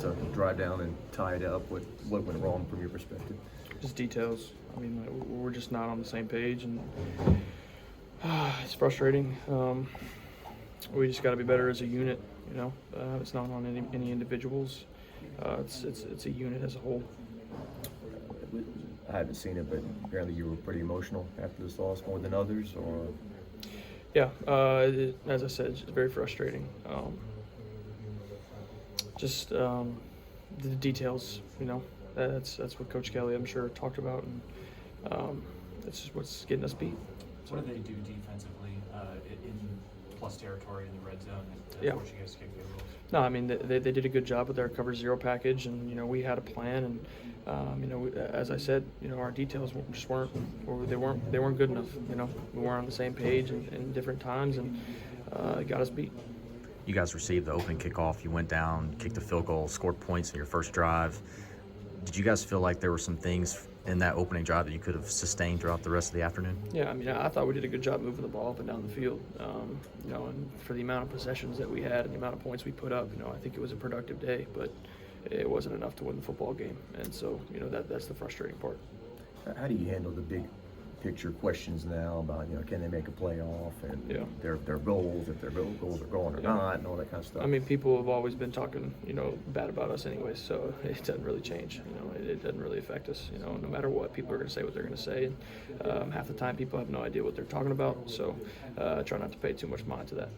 to drive down and tie it up? What went wrong from your perspective? Just details. I mean, we're just not on the same page, and it's frustrating. We just got to be better as a unit. It's not on any individuals. It's a unit as a whole. I haven't seen it, but apparently you were pretty emotional after this loss, more than others, or? Yeah, as I said, it's very frustrating. The details, that's what Coach Kelly, I'm sure, talked about, and that's just what's getting us beat. So what do they do defensively in plus territory in the red zone that force you guys to kick field goals? No, I mean, they did a good job with their cover zero package, and we had a plan, and as I said, our details just weren't good enough. We weren't on the same page in different times, and it got us beat. You guys received the opening kickoff. You went down, kicked a field goal, scored points in your first drive. Did you guys feel like there were some things in that opening drive that you could have sustained throughout the rest of the afternoon? Yeah, I mean, I thought we did a good job moving the ball up and down the field. And for the amount of possessions that we had and the amount of points we put up, I think it was a productive day, but it wasn't enough to win the football game. And so, that's the frustrating part. How do you handle the big picture questions now about, can they make a playoff and their goals, if their goals are going or not, and all that kind of stuff? I mean, people have always been talking, bad about us anyway, so it doesn't really change. It doesn't really affect us. No matter what, people are going to say what they're going to say. And half the time, people have no idea what they're talking about. So try not to pay too much mind to that.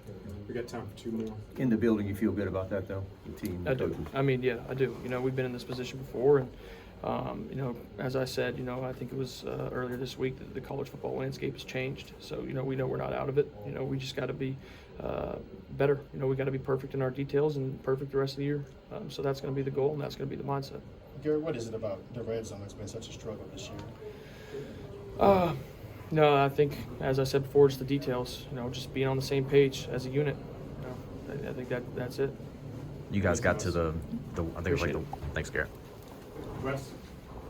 We got time for two more. In the building, you feel good about that, though? The team, I do. I mean, yeah, I do. We've been in this position before, and as I said, I think it was earlier this week that the college football landscape has changed. So, we know we're not out of it. We just got to be better. We got to be perfect in our details and perfect the rest of the year. So that's going to be the goal, and that's going to be the mindset. Garrett, what is it about the red zone that's been such a struggle this year? No, I think, as I said before, just the details. Just being on the same page as a unit. I think that's it. You guys got to I think it was like thanks, Garrett. Wes?